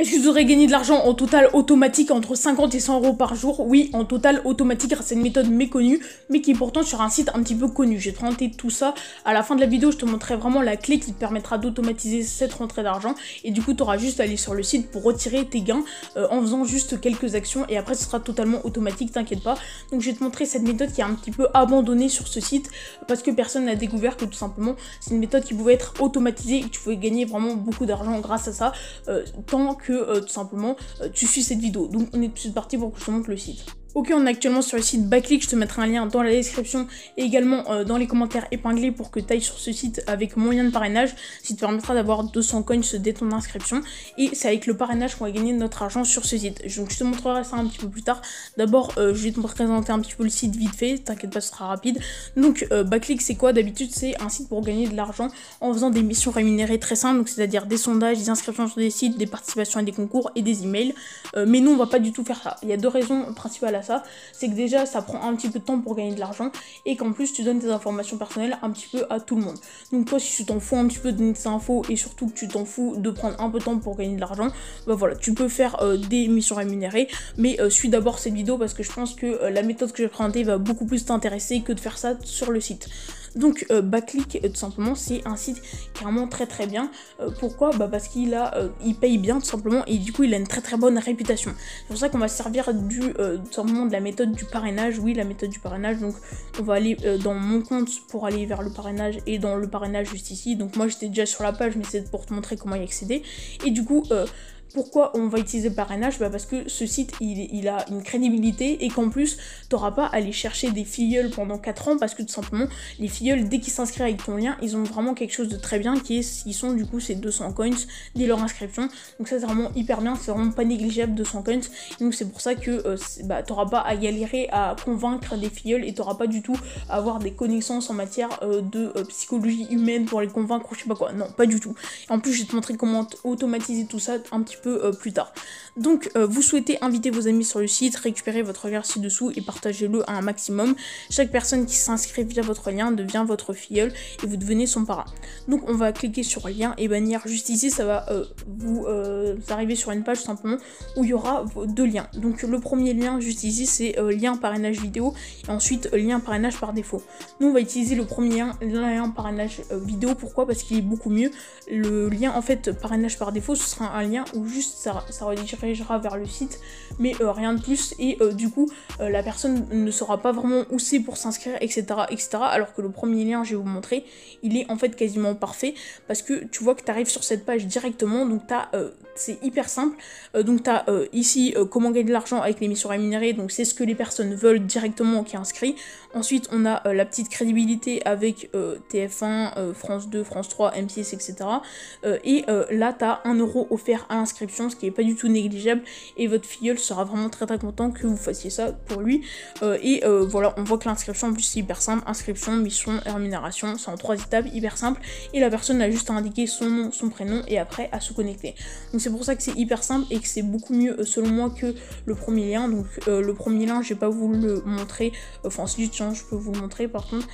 Est-ce que tu voudrais gagner de l'argent en total automatique entre 50 et 100 euros par jour? Oui, en total automatique grâce à une méthode méconnue, mais qui est pourtant sur un site un petit peu connu. Je vais te présenter tout ça. À la fin de la vidéo, je te montrerai vraiment la clé qui te permettra d'automatiser cette rentrée d'argent. Et du coup, tu auras juste à aller sur le site pour retirer tes gains en faisant juste quelques actions. Et après, ce sera totalement automatique, t'inquiète pas. Donc, je vais te montrer cette méthode qui est un petit peu abandonnée sur ce site parce que personne n'a découvert que tout simplement, c'est une méthode qui pouvait être automatisée et que tu pouvais gagner vraiment beaucoup d'argent grâce à ça, tant que tout simplement tu suis cette vidéo. Donc on est tout de suite parti pour que je te montre le site. Ok, on est actuellement sur le site Backliq, je te mettrai un lien dans la description et également dans les commentaires épinglés pour que tu ailles sur ce site avec mon lien de parrainage, ce qui te permettra d'avoir 200 coins dès ton inscription. Et c'est avec le parrainage qu'on va gagner notre argent sur ce site. Donc je te montrerai ça un petit peu plus tard. D'abord, je vais te présenter un petit peu le site vite fait, t'inquiète pas, ce sera rapide. Donc Backliq, c'est quoi? D'habitude, c'est un site pour gagner de l'argent en faisant des missions rémunérées très simples, donc c'est-à-dire des sondages, des inscriptions sur des sites, des participations à des concours et des emails. Mais nous, on va pas du tout faire ça. Il y a deux raisons principales à ça. C'est que déjà ça prend un petit peu de temps pour gagner de l'argent et qu'en plus tu donnes tes informations personnelles un petit peu à tout le monde. Donc toi, si tu t'en fous un petit peu de donner tes infos et surtout que tu t'en fous de prendre un peu de temps pour gagner de l'argent, bah voilà, tu peux faire des missions rémunérées, mais suis d'abord cette vidéo parce que je pense que la méthode que je vais présenter va beaucoup plus t'intéresser que de faire ça sur le site. Donc Backliq, tout simplement, c'est un site carrément très bien. Pourquoi? Bah parce qu'il il paye bien tout simplement et du coup il a une très bonne réputation. C'est pour ça qu'on va se servir tout simplement de la méthode du parrainage. Oui, la méthode du parrainage. Donc on va aller dans mon compte pour aller vers le parrainage et dans le parrainage juste ici. Donc moi j'étais déjà sur la page, mais c'est pour te montrer comment y accéder. Et du coup pourquoi on va utiliser le parrainage? Bah parce que ce site il a une crédibilité et qu'en plus t'auras pas à aller chercher des filleuls pendant 4 ans parce que tout simplement les filleuls dès qu'ils s'inscrivent avec ton lien ils ont vraiment quelque chose de très bien qui est, ils sont du coup ces 200 coins dès leur inscription. Donc ça c'est vraiment hyper bien, c'est vraiment pas négligeable 200 coins. Et donc c'est pour ça que t'auras pas à galérer à convaincre des filleuls et t'auras pas du tout à avoir des connaissances en matière de psychologie humaine pour les convaincre ou je sais pas quoi. Non, pas du tout. Et en plus je vais te montrer comment automatiser tout ça un petit peu plus tard. Donc vous souhaitez inviter vos amis sur le site, récupérez votre lien ci-dessous et partagez-le à un maximum. Chaque personne qui s'inscrit via votre lien devient votre filleul et vous devenez son parrain. Donc on va cliquer sur lien et bannir juste ici, ça va vous arriver sur une page simplement où il y aura deux liens. Donc le premier lien juste ici c'est lien parrainage vidéo et ensuite lien parrainage par défaut. Nous on va utiliser le premier lien parrainage vidéo. Pourquoi? Parce qu'il est beaucoup mieux. Le lien en fait parrainage par défaut ce sera un lien où juste ça redirigera vers le site mais rien de plus et du coup la personne ne saura pas vraiment où c'est pour s'inscrire etc alors que le premier lien je vais vous montrer il est en fait quasiment parfait parce que tu vois que tu arrives sur cette page directement. Donc c'est hyper simple. Donc tu as ici comment gagner de l'argent avec les missions rémunérées, donc c'est ce que les personnes veulent directement qui est inscrit. Ensuite on a la petite crédibilité avec TF1, France 2, France 3, M6 etc. Et là tu as 1 € offert à l'inscription, ce qui est pas du tout négligeable et votre filleul sera vraiment très content que vous fassiez ça pour lui. Voilà, on voit que l'inscription en plus c'est hyper simple, inscription, mission, rémunération, c'est en 3 étapes, hyper simple et la personne a juste à indiquer son nom, son prénom et après à se connecter. Donc c'est pour ça que c'est hyper simple et que c'est beaucoup mieux selon moi que le premier lien. Donc le premier lien je vais pas vous le montrer, enfin si tiens je peux vous le montrer par contre.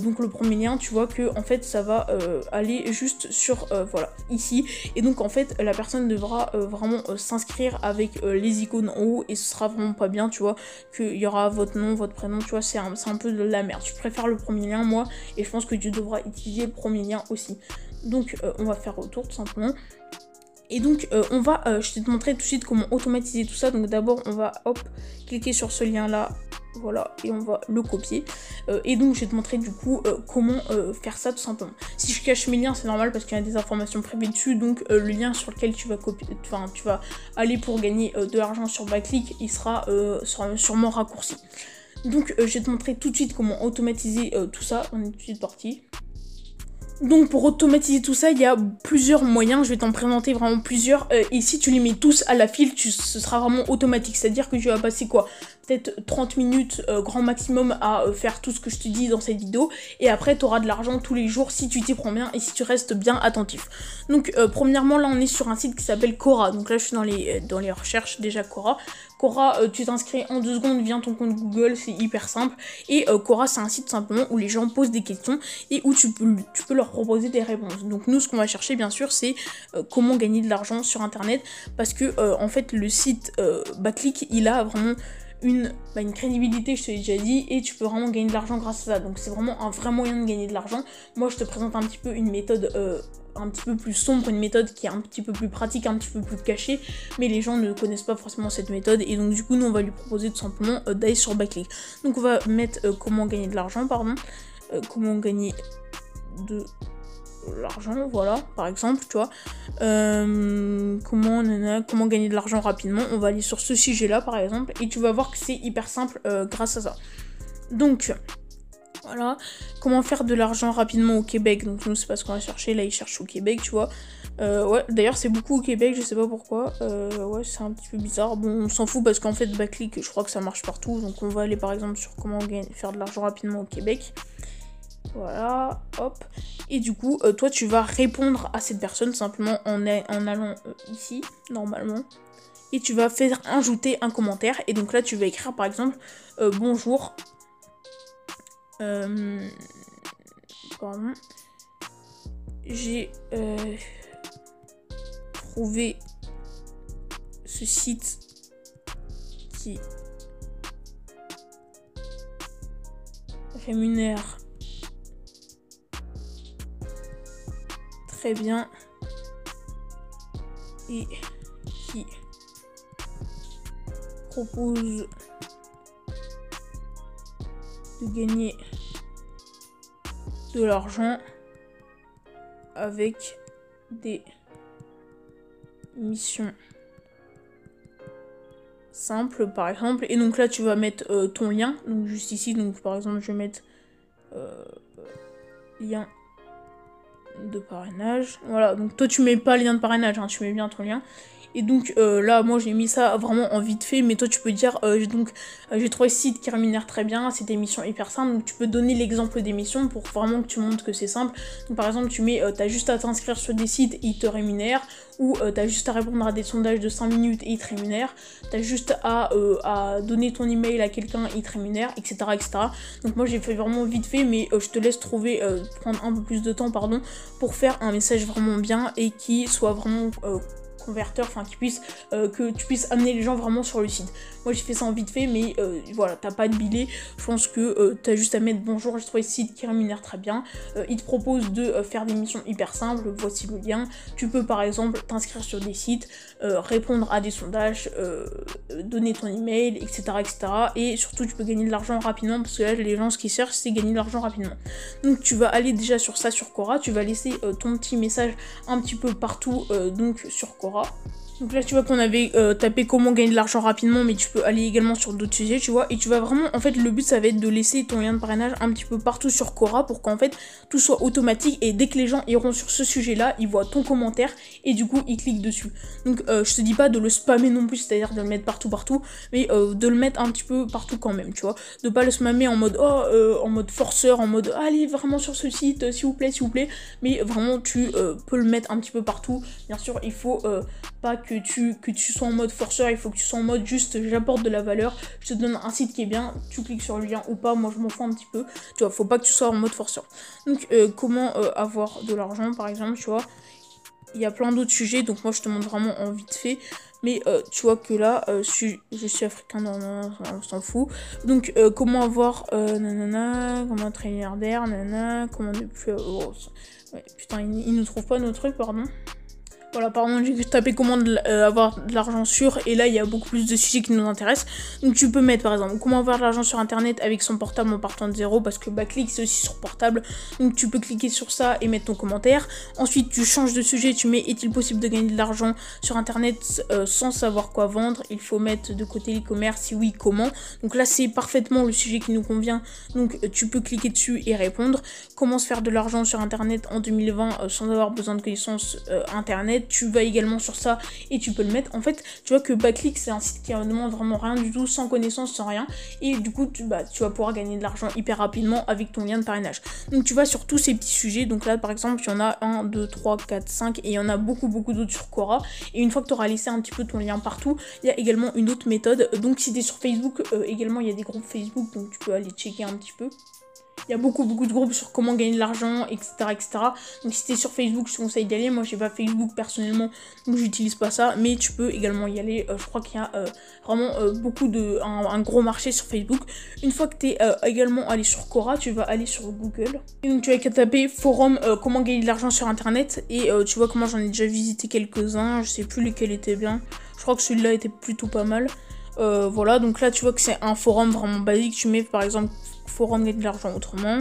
Donc le premier lien tu vois que en fait ça va aller juste sur voilà ici et donc en fait la personne devra vraiment s'inscrire avec les icônes en haut et ce sera vraiment pas bien, tu vois, qu'il y aura votre nom, votre prénom, tu vois, c'est un peu de la merde. Je préfère le premier lien moi et je pense que tu devras utiliser le premier lien aussi. Donc on va faire retour tout simplement. Et donc on va, je vais te montrer tout de suite comment automatiser tout ça. Donc d'abord on va hop cliquer sur ce lien là, voilà, et on va le copier. Et donc je vais te montrer du coup comment faire ça tout simplement. Si je cache mes liens c'est normal parce qu'il y a des informations privées dessus. Donc le lien sur lequel tu vas copier, enfin tu vas aller pour gagner de l'argent sur Backliq, il sera sûrement raccourci. Donc je vais te montrer tout de suite comment automatiser tout ça. On est tout de suite parti. Donc pour automatiser tout ça, il y a plusieurs moyens, je vais t'en présenter vraiment plusieurs, et si tu les mets tous à la file, ce sera vraiment automatique, c'est-à-dire que tu vas passer quoi, peut-être 30 minutes grand maximum à faire tout ce que je te dis dans cette vidéo, et après tu auras de l'argent tous les jours si tu t'y prends bien et si tu restes bien attentif. Donc premièrement là on est sur un site qui s'appelle Quora, donc là je suis dans les recherches déjà Quora. Quora, tu t'inscris en 2 secondes via ton compte Google, c'est hyper simple. Et Quora, c'est un site simplement où les gens posent des questions et où tu peux leur proposer des réponses. Donc nous, ce qu'on va chercher bien sûr, c'est comment gagner de l'argent sur internet, parce que en fait le site Backleak, il a vraiment une crédibilité, je te l'ai déjà dit, et tu peux vraiment gagner de l'argent grâce à ça. Donc c'est vraiment un vrai moyen de gagner de l'argent. Moi je te présente un petit peu une méthode un petit peu plus sombre, une méthode qui est un petit peu plus pratique, un petit peu plus cachée, mais les gens ne connaissent pas forcément cette méthode, et donc du coup nous on va lui proposer tout simplement d'aller sur Backleak. Donc on va mettre comment gagner de l'argent, comment gagner de l'argent, voilà, par exemple, tu vois, comment gagner de l'argent rapidement. On va aller sur ce sujet là par exemple, et tu vas voir que c'est hyper simple grâce à ça. Donc voilà, comment faire de l'argent rapidement au Québec. Donc nous c'est pas ce qu'on va chercher, là ils cherchent au Québec, tu vois. Ouais, d'ailleurs c'est beaucoup au Québec, je sais pas pourquoi. Ouais, c'est un petit peu bizarre. Bon, on s'en fout parce qu'en fait Backleak, je crois que ça marche partout. Donc on va aller par exemple sur comment faire de l'argent rapidement au Québec. Voilà, hop. Et du coup, toi tu vas répondre à cette personne simplement en allant ici, normalement. Et tu vas faire ajouter un commentaire. Et donc là tu vas écrire par exemple bonjour. Pardon. J'ai trouvé ce site qui rémunère très bien et qui propose de gagner de l'argent avec des missions simples par exemple. Et donc là tu vas mettre ton lien, donc juste ici. Donc par exemple je vais mettre lien de parrainage. Voilà, donc toi tu mets pas lien de parrainage, hein, tu mets bien ton lien. Et donc là moi j'ai mis ça vraiment en vite fait, mais toi tu peux dire j'ai trouvé ce site qui rémunère très bien, c'est des missions hyper simples. Donc tu peux donner l'exemple des missions pour vraiment que tu montres que c'est simple. Donc par exemple tu mets t'as juste à t'inscrire sur des sites et ils te rémunèrent, ou t'as juste à répondre à des sondages de 5 minutes et ils te rémunèrent, t'as juste à donner ton email à quelqu'un et ils te rémunèrent, etc., etc. Donc moi j'ai fait vraiment vite fait, mais je te laisse prendre un peu plus de temps pour faire un message vraiment bien et qui soit vraiment converteur, enfin que tu puisses amener les gens vraiment sur le site. Moi j'ai fait ça en vite fait, mais voilà, t'as pas de billet. Je pense que t'as juste à mettre bonjour, j'ai trouvé ce site qui rémunère très bien. Il te propose de faire des missions hyper simples, voici le lien. Tu peux par exemple t'inscrire sur des sites, répondre à des sondages, donner ton email, etc., etc. Et surtout tu peux gagner de l'argent rapidement, parce que là les gens ce qu'ils cherchent c'est gagner de l'argent rapidement. Donc tu vas aller déjà sur ça, sur Quora, tu vas laisser ton petit message un petit peu partout donc sur Quora. Donc là tu vois qu'on avait tapé comment gagner de l'argent rapidement, mais tu peux aller également sur d'autres sujets, tu vois, et tu vas vraiment, en fait le but ça va être de laisser ton lien de parrainage un petit peu partout sur Quora pour qu'en fait tout soit automatique, et dès que les gens iront sur ce sujet là, ils voient ton commentaire et du coup ils cliquent dessus. Donc je te dis pas de le spammer non plus, c'est à dire de le mettre partout, mais de le mettre un petit peu partout quand même, tu vois, de pas le spammer en mode en mode forceur, en mode allez vraiment sur ce site s'il vous plaît, mais vraiment tu peux le mettre un petit peu partout. Bien sûr il faut pas que tu sois en mode forceur, il faut que tu sois en mode juste j'apporte de la valeur, je te donne un site qui est bien, tu cliques sur le lien ou pas, moi je m'en fous un petit peu, tu vois, faut pas que tu sois en mode forceur. Donc comment avoir de l'argent par exemple, tu vois, il y a plein d'autres sujets, donc moi je te montre vraiment en vite fait, mais tu vois que là je suis africain, non, on s'en fout. Donc comment avoir comment être milliardaire, comment ne plus ouais, putain il nous trouve pas nos trucs, pardon. Voilà, pardon, j'ai tapé comment avoir de l'argent sûr, et là il y a beaucoup plus de sujets qui nous intéressent. Donc tu peux mettre par exemple comment avoir de l'argent sur internet avec son portable en partant de zéro, parce que Backleak c'est aussi sur portable, donc tu peux cliquer sur ça et mettre ton commentaire. Ensuite tu changes de sujet, tu mets est-il possible de gagner de l'argent sur internet sans savoir quoi vendre, il faut mettre de côté l'e-commerce, si oui comment. Donc là c'est parfaitement le sujet qui nous convient, donc tu peux cliquer dessus et répondre. Comment se faire de l'argent sur internet en 2020 sans avoir besoin de connaissances internet. internet, tu vas également sur ça et tu peux le mettre. En fait, tu vois que Backlick, c'est un site qui ne demande vraiment rien du tout, sans connaissance, sans rien. Et du coup, tu vas pouvoir gagner de l'argent hyper rapidement avec ton lien de parrainage. Donc tu vas sur tous ces petits sujets. Donc là, par exemple, il y en a 1, 2, 3, 4, 5 et il y en a beaucoup d'autres sur Quora. Et une fois que tu auras laissé un petit peu ton lien partout, il y a également une autre méthode. Donc si tu es sur Facebook, également il y a des groupes Facebook, donc tu peux aller checker un petit peu. Il y a beaucoup de groupes sur comment gagner de l'argent, etc., etc. Donc si t'es sur Facebook, je te conseille d'y aller. Moi, j'ai pas Facebook personnellement, donc j'utilise pas ça. Mais tu peux également y aller. Je crois qu'il y a vraiment un gros marché sur Facebook. Une fois que t'es également allé sur Quora, tu vas aller sur Google. Et donc tu vas taper forum comment gagner de l'argent sur Internet. Et tu vois comment j'en ai déjà visité quelques-uns. Je sais plus lesquels étaient bien. Je crois que celui-là était plutôt pas mal. Voilà, donc là tu vois que c'est un forum vraiment basique. Tu mets par exemple forum gagner de l'argent autrement.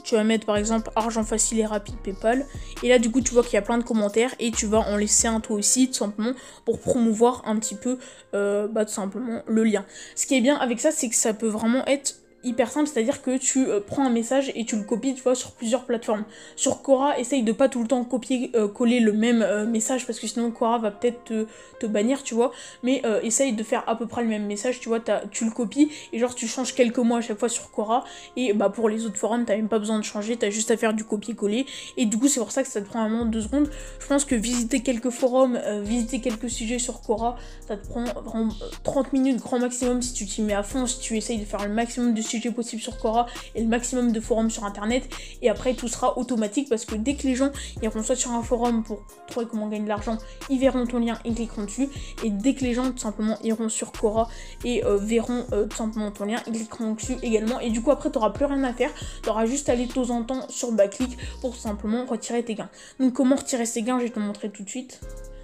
Tu vas mettre par exemple argent facile et rapide PayPal. Et là du coup tu vois qu'il y a plein de commentaires et tu vas en laisser un toi aussi tout simplement pour promouvoir un petit peu tout simplement le lien. Ce qui est bien avec ça, c'est que ça peut vraiment être hyper simple, c'est-à-dire que tu prends un message et tu le copies, tu vois, sur plusieurs plateformes. Sur Quora, essaye de pas tout le temps copier-coller le même message, parce que sinon Quora va peut-être te bannir, tu vois, mais essaye de faire à peu près le même message, tu vois, tu le copies, et genre tu changes quelques mots à chaque fois sur Quora, et bah pour les autres forums, t'as même pas besoin de changer, t'as juste à faire du copier-coller, et du coup c'est pour ça que ça te prend vraiment 2 secondes. Je pense que visiter quelques forums, visiter quelques sujets sur Quora, ça te prend vraiment 30 minutes grand maximum si tu t'y mets à fond, si tu essayes de faire le maximum de sujets possibles sur Quora et le maximum de forums sur internet, et après tout sera automatique parce que dès que les gens iront soit sur un forum pour trouver comment gagner de l'argent, ils verront ton lien et cliqueront dessus, et dès que les gens tout simplement iront sur Quora et verront tout simplement ton lien, ils cliqueront dessus également, et du coup après tu n'auras plus rien à faire, tu auras juste à aller de temps en temps sur Backlick pour tout simplement retirer tes gains. Donc comment retirer ces gains, je vais te montrer tout de suite.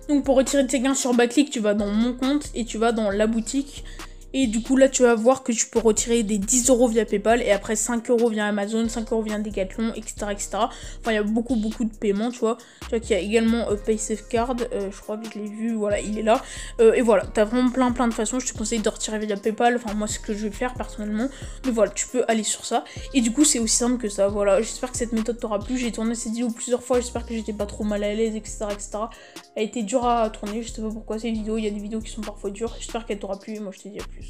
Donc pour retirer tes gains sur Backlick, tu vas dans mon compte et tu vas dans la boutique. Et du coup là tu vas voir que tu peux retirer des 10 € via PayPal et après 5 € via Amazon, 5 € via Decathlon, etc., etc. Enfin il y a beaucoup de paiements, tu vois. Tu vois qu'il y a également PaySafeCard, je crois que je l'ai vu, voilà, il est là. Et voilà, t'as vraiment plein de façons, je te conseille de retirer via PayPal, enfin moi c'est ce que je vais faire personnellement. Mais voilà, tu peux aller sur ça. Et du coup c'est aussi simple que ça, voilà. J'espère que cette méthode t'aura plu, j'ai tourné cette vidéo plusieurs fois, j'espère que j'étais pas trop mal à l'aise, etc., etc. Elle a été dure à tourner, je sais pas pourquoi ces vidéos, il y a des vidéos qui sont parfois dures. J'espère qu'elle t'aura plu et moi je te dis à plus.